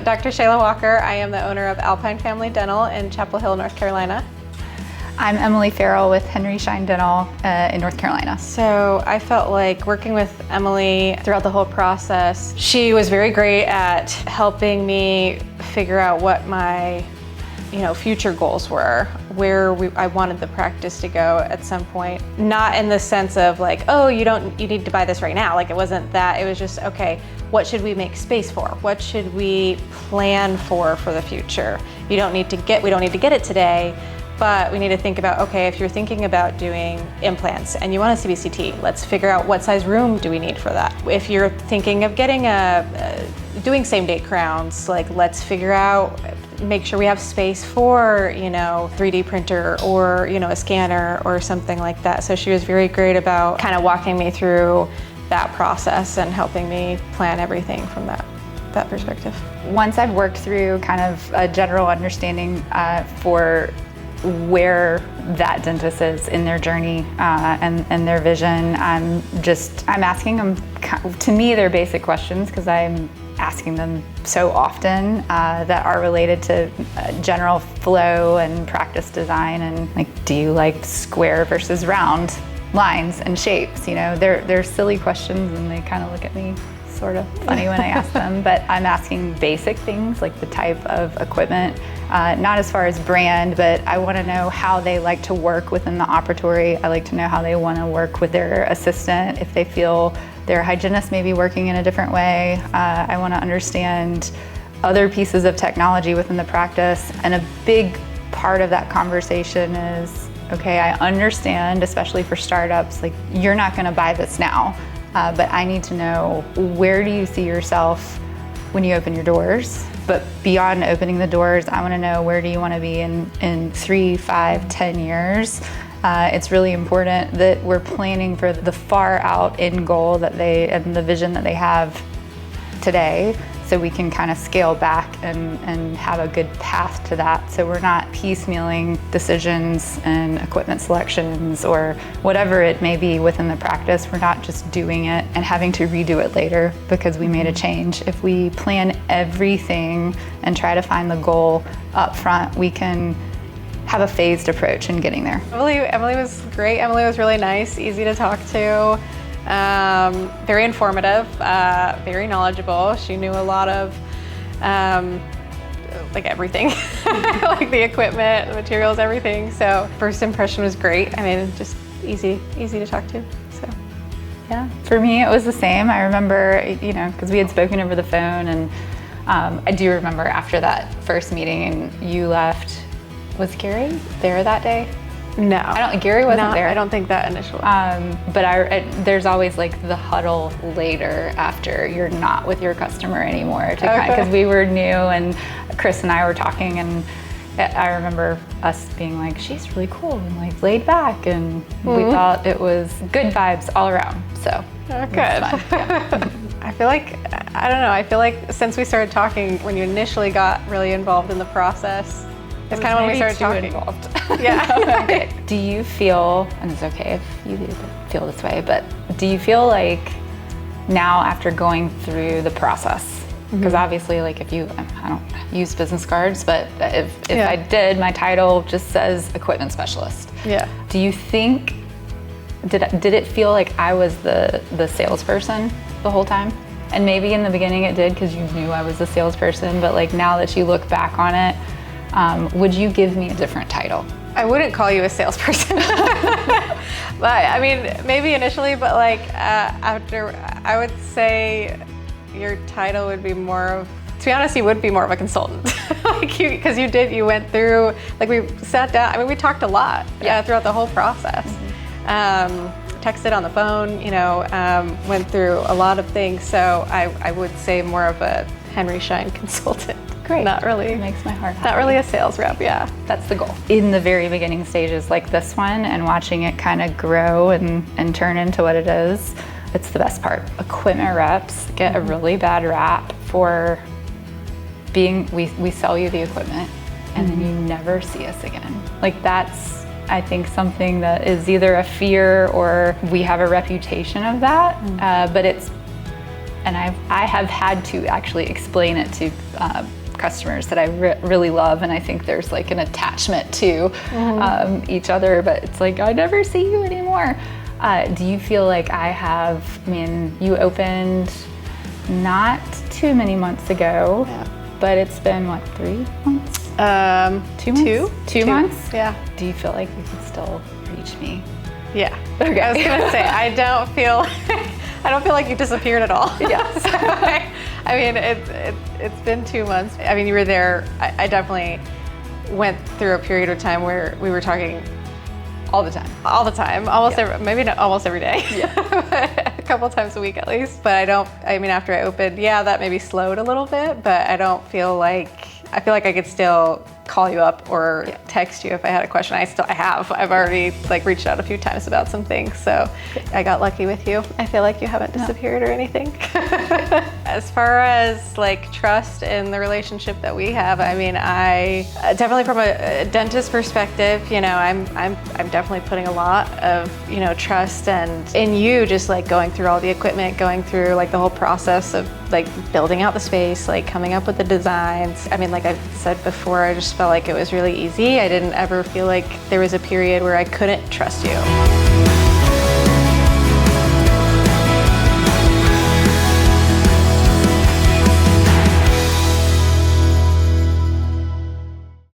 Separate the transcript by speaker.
Speaker 1: Dr. Shayla Walker. I am the owner of Alpine Family Dental in Chapel Hill, North Carolina.
Speaker 2: I'm Emily Farrell with Schein Dental in North Carolina.
Speaker 1: So I felt like working with Emily throughout the whole process, she was very great at helping me figure out what my future goals were, where I wanted the practice to go at some point. Not in the sense of like, oh, you need to buy this right now. Like, it wasn't that. It was just, okay, what should we make space for? What should we plan for the future? We don't need to get it today, but we need to think about, okay, if you're thinking about doing implants and you want a CBCT, let's figure out what size room do we need for that. If you're thinking of getting doing same-day crowns, like, let's figure out, make sure we have space for, 3D printer or, a scanner or something like that. So she was very great about kind of walking me through that process and helping me plan everything from that perspective.
Speaker 2: Once I've worked through kind of a general understanding for where that dentist is in their journey and their vision, I'm asking them, to me, they're basic questions because I'm asking them so often that are related to general flow and practice design, and like, do you like square versus round lines and shapes? They're silly questions and they kind of look at me sort of funny when I ask them, but I'm asking basic things like the type of equipment, not as far as brand, but I want to know how they like to work within the operatory. I like to know how they want to work with their assistant, if they feel their hygienist may be working in a different way. I want to understand other pieces of technology within the practice, and a big part of that conversation is, okay, I understand, especially for startups, like, you're not going to buy this now. But I need to know, where do you see yourself when you open your doors? But beyond opening the doors, I want to know, where do you want to be in 3, 5, 10 years? It's really important that we're planning for the far out end goal and the vision that they have today, so we can kind of scale back and have a good path to that. So we're not piecemealing decisions and equipment selections or whatever it may be within the practice. We're not just doing it and having to redo it later because we made a change. If we plan everything and try to find the goal up front, we can have a phased approach in getting there.
Speaker 1: Emily was great. Emily was really nice, easy to talk to. Very informative, very knowledgeable. She knew a lot of like everything, like the equipment, the materials, everything. So first impression was great. I mean, just easy to talk to. So
Speaker 2: yeah, for me it was the same. I remember, because we had spoken over the phone, and I do remember after that first meeting and you left. Was Gary there that day?
Speaker 1: No.
Speaker 2: Gary wasn't there.
Speaker 1: I don't think that initially.
Speaker 2: But there's always like the huddle later after you're not with your customer anymore, because we were new, and Chris and I were talking, and I remember us being like, she's really cool and like laid back, and we thought it was good vibes all around. So
Speaker 1: good.
Speaker 2: Yeah.
Speaker 1: I feel like since we started talking, when you initially got really involved in the process, it's kind of when we started talking.
Speaker 2: Involved.
Speaker 1: Yeah.
Speaker 2: Okay. Do you feel, and it's okay if you feel this way, but do you feel like now, after going through the process, because obviously, like, if I don't use business cards, but if I did, my title just says equipment specialist.
Speaker 1: Yeah.
Speaker 2: Do you think, did it feel like I was the salesperson the whole time? And maybe in the beginning it did, because you knew I was the salesperson, but like, now that you look back on it, would you give me a different title?
Speaker 1: I wouldn't call you a salesperson. But I mean, maybe initially, but like after, I would say your title would be more of, to be honest, you would be more of a consultant. Because you went through, like, we sat down, I mean, we talked a lot throughout the whole process. Texted on the phone, went through a lot of things. So I would say more of a Schein consultant.
Speaker 2: Great.
Speaker 1: Not really.
Speaker 2: It makes my heart happy.
Speaker 1: Not really a sales rep, yeah.
Speaker 2: That's the goal. In the very beginning stages like this one, and watching it kind of grow and turn into what it is, it's the best part. Equipment reps get a really bad rap for being, we sell you the equipment and then you never see us again. Like, that's, I think, something that is either a fear or we have a reputation of that, but it's and I have had to actually explain it to customers that I really love, and I think there's like an attachment to each other, but it's like, I never see you anymore. Do you feel like I mean, you opened not too many months ago, but it's been what, 3 months?
Speaker 1: 2 months?
Speaker 2: Two months?
Speaker 1: Yeah.
Speaker 2: Do you feel like you can still reach me?
Speaker 1: Yeah.
Speaker 2: Okay.
Speaker 1: I was gonna say, I don't feel like you disappeared at all.
Speaker 2: Yeah.
Speaker 1: So I mean, it's been 2 months. I mean, you were there. I definitely went through a period of time where we were talking all the time, maybe not almost every day, a couple times a week at least. But I mean, after I opened, that maybe slowed a little bit, but I feel like I could still call you up or text you if I had a question. I've already like reached out a few times about some things, so I got lucky with you. I feel like you haven't disappeared or anything. As far as like trust in the relationship that we have, I mean, I definitely from a dentist perspective, I'm definitely putting a lot of, trust and in you, just like going through all the equipment, going through like the whole process of like building out the space, like coming up with the designs. I mean, like I said before, I just felt like it was really easy. I didn't ever feel like there was a period where I couldn't trust you.